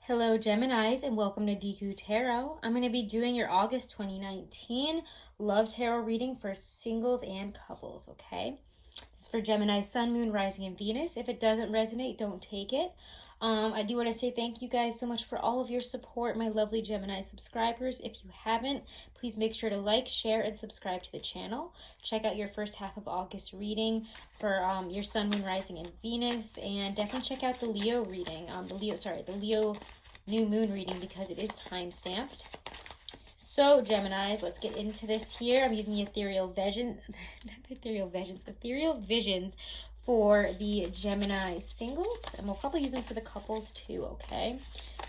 Hello Geminis and welcome to Deku Tarot. I'm going to be doing your August 2019 love tarot reading for singles and couples, okay? This is for Gemini, Sun, Moon, Rising, and Venus. If it doesn't resonate, don't take it. I do want to say thank you guys so much for all of your support, my lovely Gemini subscribers. If you haven't, please make sure to like, share, and subscribe to the channel. Check out your first half of August reading for your Sun, Moon, Rising, and Venus, and definitely check out the Leo reading, the Leo new moon reading because it is time stamped. So Geminis, let's get into this here. I'm using the ethereal visions for the Gemini singles, and we'll probably use them for the couples too, okay?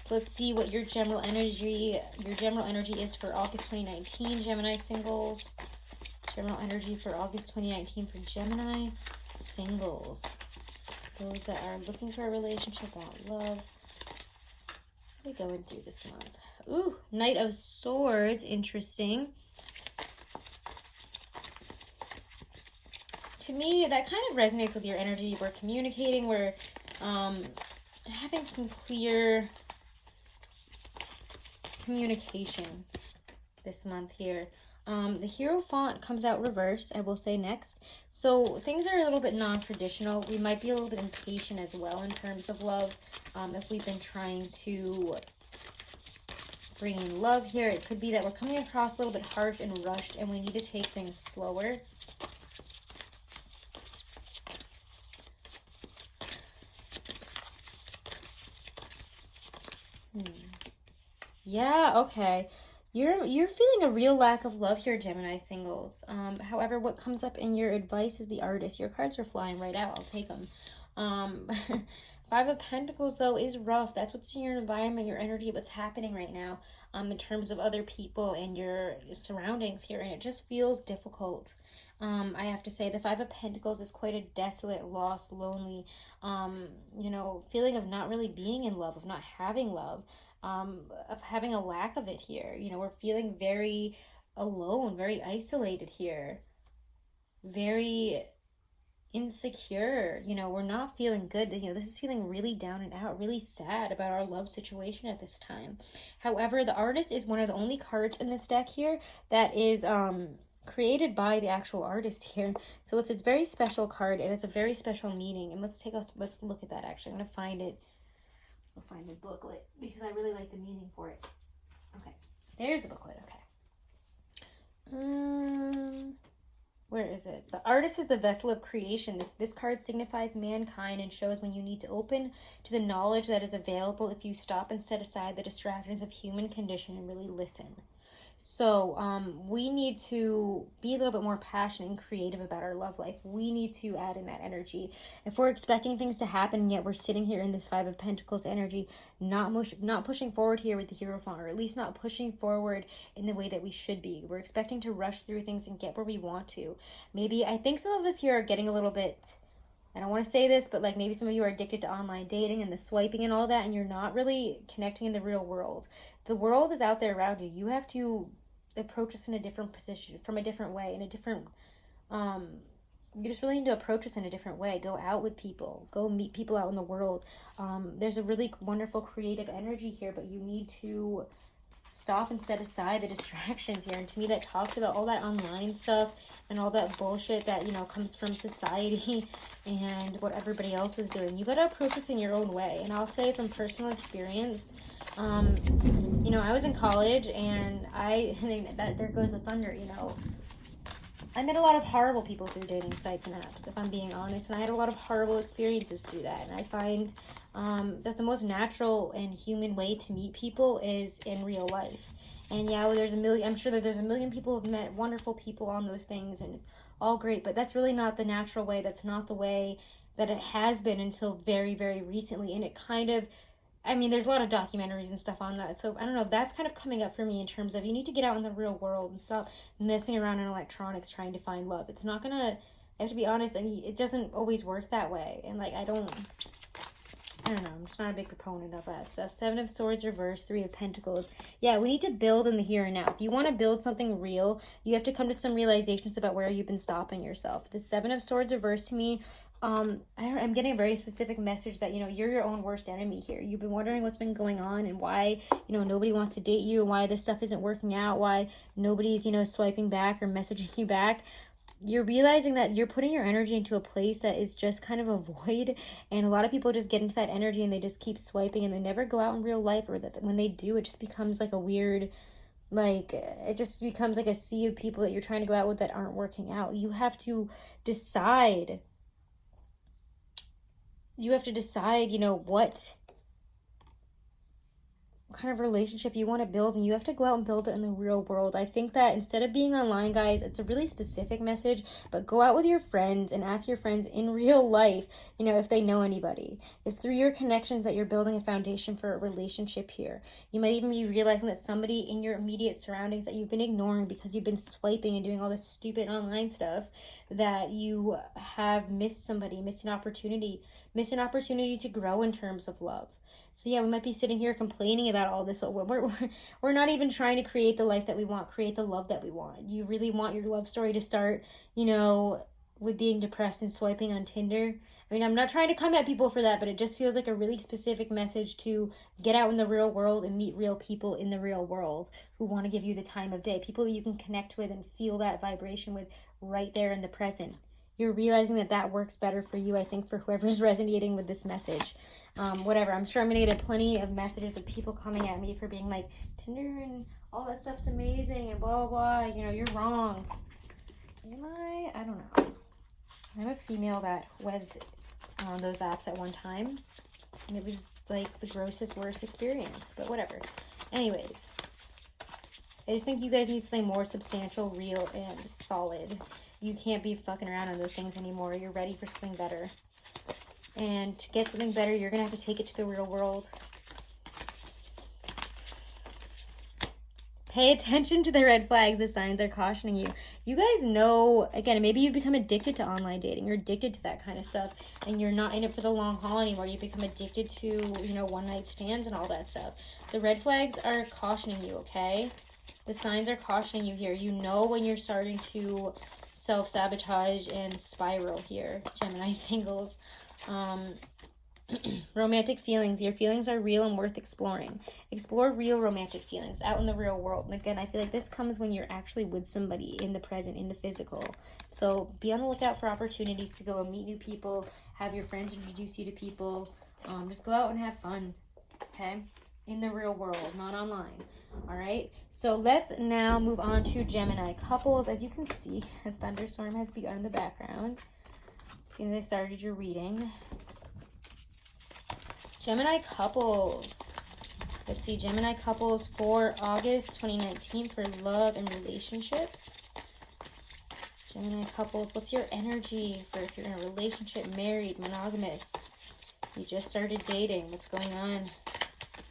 So let's see what your general energy is for August 2019, Gemini singles. General energy for August 2019 for Gemini singles. Those that are looking for a relationship, want love. What are we going through this month? Ooh, Knight of Swords, interesting. To me, that kind of resonates with your energy. We're communicating, we're having some clear communication this month here. The Hierophant comes out reversed, I will say next. So things are a little bit non-traditional. We might be a little bit impatient as well in terms of love. If we've been trying to bring in love here, it could be that we're coming across a little bit harsh and rushed and we need to take things slower. Yeah, okay. You're feeling a real lack of love here, Gemini singles. However, what comes up in your advice is the Artist. Your cards are flying right out. I'll take them. Five of Pentacles, though, is rough. That's what's in your environment, your energy, what's happening right now in terms of other people and your surroundings here. And it just feels difficult. I have to say the Five of Pentacles is quite a desolate, lost, lonely, feeling of not really being in love, of not having love. Of having a lack of it here. We're feeling very alone, very isolated here, very insecure. We're not feeling good. This is feeling really down and out, really sad about our love situation at this time. However, the Artist is one of the only cards in this deck here that is created by the actual artist here. So it's a very special card and it's a very special meaning. And let's look at that. Actually, I'm gonna find it. I'll find the booklet because I really like the meaning for it. Okay, there's the booklet. Okay. Where is it? The Artist is the vessel of creation. This card signifies mankind and shows when you need to open to the knowledge that is available if you stop and set aside the distractions of human condition and really listen. So we need to be a little bit more passionate and creative about our love life. We need to add in that energy. If we're expecting things to happen, and yet we're sitting here in this Five of Pentacles energy, not pushing forward here with the Hierophant, or at least not pushing forward in the way that we should be. We're expecting to rush through things and get where we want to. Maybe, I think some of us here are getting a little bit, I don't want to say this, but like maybe some of you are addicted to online dating and the swiping and all that, and you're not really connecting in the real world. The world is out there around you. You have to approach this in a different position, from a different way, in a different, you just really need to approach this in a different way. Go out with people. Go meet people out in the world. There's a really wonderful creative energy here, but you need to stop and set aside the distractions here. And to me, that talks about all that online stuff and all that bullshit that, comes from society and what everybody else is doing. You got to approach this in your own way. And I'll say from personal experience, I was in college and there goes the thunder, I met a lot of horrible people through dating sites and apps, if I'm being honest, and I had a lot of horrible experiences through that. And I find that the most natural and human way to meet people is in real life. And yeah, I'm sure that there's a million people who've met wonderful people on those things and all great, but that's really not the natural way. That's not the way that it has been until very, very recently. And it kind of, there's a lot of documentaries and stuff on that. So I don't know, that's kind of coming up for me in terms of you need to get out in the real world and stop messing around in electronics trying to find love. It's not gonna, I have to be honest, it doesn't always work that way. And I don't know, I'm just not a big proponent of that stuff. Seven of Swords reversed, Three of Pentacles. Yeah, we need to build in the here and now. If you want to build something real, you have to come to some realizations about where you've been stopping yourself. The Seven of Swords reversed to me I'm getting a very specific message that, you know, you're your own worst enemy here. You've been wondering what's been going on and why, you know, nobody wants to date you and why this stuff isn't working out, why nobody's, you know, swiping back or messaging you back. You're realizing that you're putting your energy into a place that is just kind of a void, and a lot of people just get into that energy and they just keep swiping and they never go out in real life, or that when they do, it just becomes like a weird, like, it just becomes like a sea of people that you're trying to go out with that aren't working out. You have to decide, you know, what kind of relationship you want to build, and you have to go out and build it in the real world. I think that instead of being online, guys, it's a really specific message, but go out with your friends and ask your friends in real life, you know, if they know anybody. It's through your connections that you're building a foundation for a relationship here. You might even be realizing that somebody in your immediate surroundings that you've been ignoring because you've been swiping and doing all this stupid online stuff, that you have missed somebody, missed an opportunity to grow in terms of love. So yeah, we might be sitting here complaining about all this, but we're not even trying to create the life that we want, create the love that we want. You really want your love story to start, you know, with being depressed and swiping on Tinder. I mean, I'm not trying to come at people for that, but it just feels like a really specific message to get out in the real world and meet real people in the real world who want to give you the time of day, people that you can connect with and feel that vibration with right there in the present. You're realizing that that works better for you, I think, for whoever's resonating with this message. Whatever, I'm sure I'm going to get plenty of messages of people coming at me for being like, Tinder and all that stuff's amazing and blah, blah, blah. You know, you're wrong. Am I? I don't know. I'm a female that was on those apps at one time, and it was like the grossest, worst experience, but whatever. Anyways, I just think you guys need something more substantial, real, and solid. You can't be fucking around on those things anymore. You're ready for something better. And to get something better, you're going to have to take it to the real world. Pay attention to the red flags the signs are cautioning you. You guys know, again, maybe you've become addicted to online dating. You're addicted to that kind of stuff, and you're not in it for the long haul anymore. You become addicted to, you know, one-night stands and all that stuff. The red flags are cautioning you, okay? The signs are cautioning you here. You know when you're starting to self-sabotage and spiral here, Gemini singles. Romantic feelings. Your feelings are real and worth exploring. Explore real romantic feelings out in the real world. And again, I feel like this comes when you're actually with somebody in the present, in the physical. So be on the lookout for opportunities to go and meet new people, have your friends introduce you to people. Just go out and have fun, okay? In the real world, not online. All right, so let's now move on to Gemini couples. As you can see, a thunderstorm has begun in the background as soon as I started your reading. Gemini couples. Let's see, Gemini couples for August 2019 for love and relationships. Gemini couples, what's your energy for if you're in a relationship, married, monogamous? You just started dating. What's going on?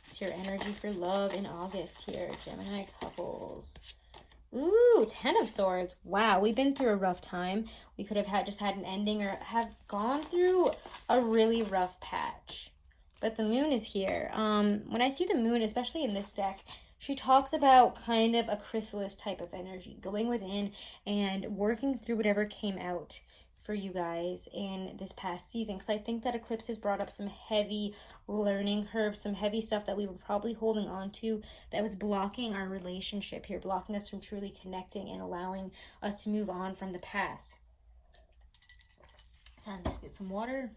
What's your energy for love in August here, Gemini couples? Ooh, Ten of Swords. Wow, we've been through a rough time. We could have just had an ending or have gone through a really rough patch. But the moon is here. When I see the moon, especially in this deck, she talks about kind of a chrysalis type of energy, going within and working through whatever came out for you guys in this past season. Because I think that eclipse has brought up some heavy learning curves, some heavy stuff that we were probably holding on to that was blocking our relationship here, blocking us from truly connecting and allowing us to move on from the past. Time to just get some water.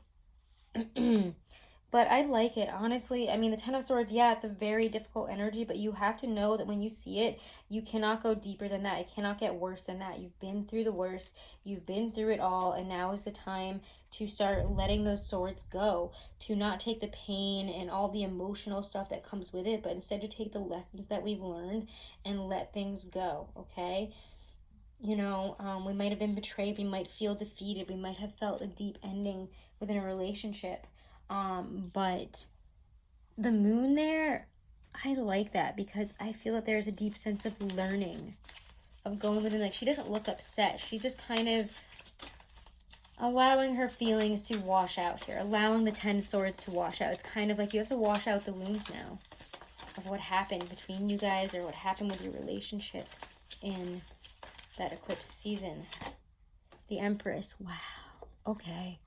But I like it, honestly. I mean, the Ten of Swords, yeah, it's a very difficult energy, but you have to know that when you see it, you cannot go deeper than that. It cannot get worse than that. You've been through the worst. You've been through it all, and now is the time to start letting those swords go, to not take the pain and all the emotional stuff that comes with it, but instead to take the lessons that we've learned and let things go, okay? You know, we might have been betrayed. We might feel defeated. We might have felt a deep ending within a relationship. But the moon there, I like that because I feel that there's a deep sense of learning, of going within. Like, she doesn't look upset. She's just kind of allowing her feelings to wash out here, allowing the 10 swords to wash out. It's kind of like you have to wash out the wounds now of what happened between you guys or what happened with your relationship in that eclipse season. The Empress. Wow. Okay.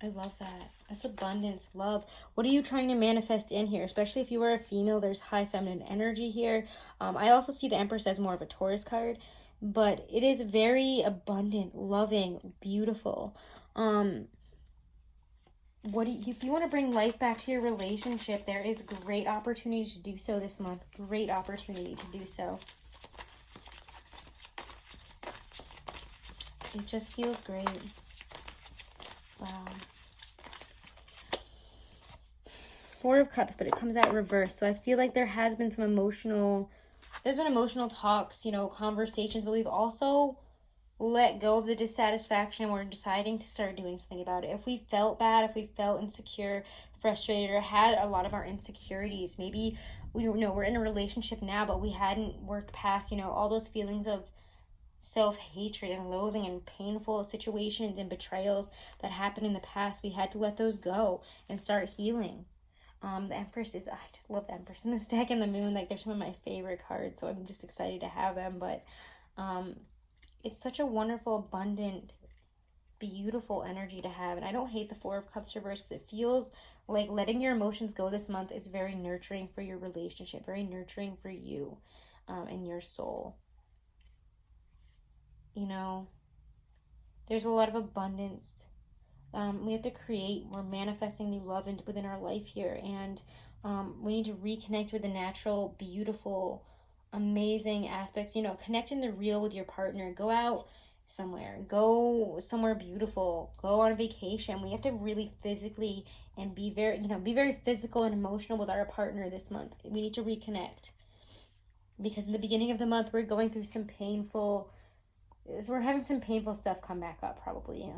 I love that. That's abundance, love. What are you trying to manifest in here? Especially if you are a female, there's high feminine energy here. I also see the Empress as more of a Taurus card, but it is very abundant, loving, beautiful. If you want to bring life back to your relationship, there is great opportunity to do so this month. Great opportunity to do so. It just feels great. Wow. Four of Cups, but it comes out reversed. So I feel like there has been some emotional talks, you know, conversations, but we've also let go of the dissatisfaction and we're deciding to start doing something about it. If we felt bad, if we felt insecure, frustrated, or had a lot of our insecurities, maybe we're in a relationship now, but we hadn't worked past, you know, all those feelings of self-hatred and loathing and painful situations and betrayals that happened in the past. We had to let those go and start healing. The Empress is, I just love the Empress in this deck, and the Moon, like, they're some of my favorite cards, so I'm just excited to have them. But it's such a wonderful, abundant, beautiful energy to have. And I don't hate the Four of Cups reverse, because it feels like letting your emotions go this month is very nurturing for your relationship, very nurturing for you and your soul. You know, there's a lot of abundance. We have to create, we're manifesting new love within our life here, and we need to reconnect with the natural, beautiful, amazing aspects. You know, connect in the real with your partner. Go out somewhere, go somewhere beautiful, go on a vacation. We have to really physically and be very physical and emotional with our partner this month. We need to reconnect, because in the beginning of the month we're going through some painful, so we're having some painful stuff come back up probably.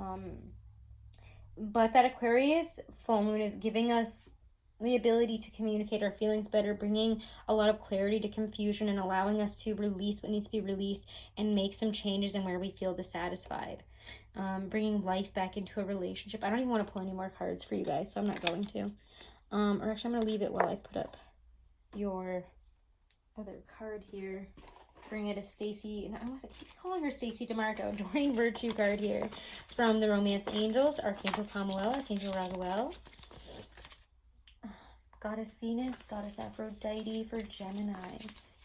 But that Aquarius full moon is giving us the ability to communicate our feelings better, bringing a lot of clarity to confusion and allowing us to release what needs to be released and make some changes in where we feel dissatisfied. Bringing life back into a relationship. I don't even want to pull any more cards for you guys, so I'm not going to. Or actually, I'm going to leave it while I put up your other card here. Bring it to Stacy, and I keep calling her Stacy DeMarco, Doreen Virtue card here from the Romance Angels, Archangel Chamuel, Archangel Raguel, Goddess Venus, Goddess Aphrodite for Gemini.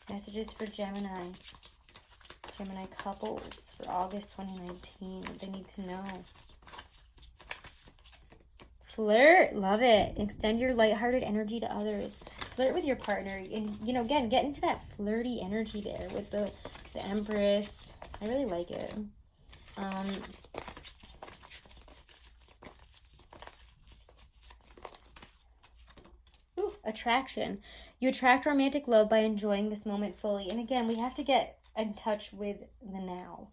Messages for Gemini couples for August 2019, what they need to know. Flirt, love it. Extend your lighthearted energy to others. Flirt with your partner, and you know, again, get into that flirty energy there with the Empress. I really like it. Attraction. You attract romantic love by enjoying this moment fully. And again, we have to get in touch with the now.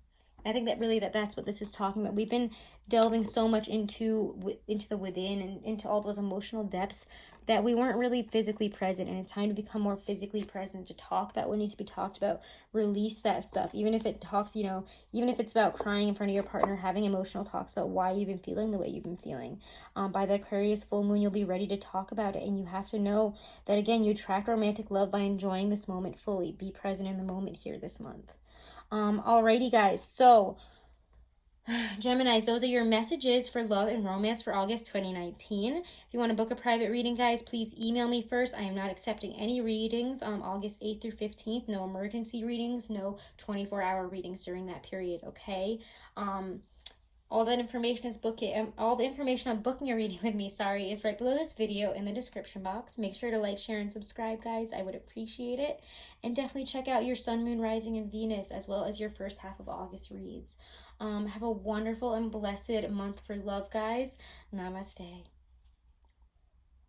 I think that that's what this is talking about. We've been delving so much into the within and into all those emotional depths that we weren't really physically present, and it's time to become more physically present, to talk about what needs to be talked about, release that stuff, even if it's about crying in front of your partner, having emotional talks about why you've been feeling the way you've been feeling. By the Aquarius full moon, you'll be ready to talk about it, and you have to know that, again, you attract romantic love by enjoying this moment fully. Be present in the moment here this month. Alrighty, guys, so Geminis, those are your messages for love and romance for August 2019. If you want to book a private reading, guys, please email me first. I am not accepting any readings August 8th through 15th. No emergency readings, no 24-hour readings during that period, okay? All that information is all the information on booking a reading with me, is right below this video in the description box. Make sure to like, share, and subscribe, guys. I would appreciate it. And definitely check out your Sun, Moon, Rising, and Venus, as well as your first half of August reads. Have a wonderful and blessed month for love, guys. Namaste.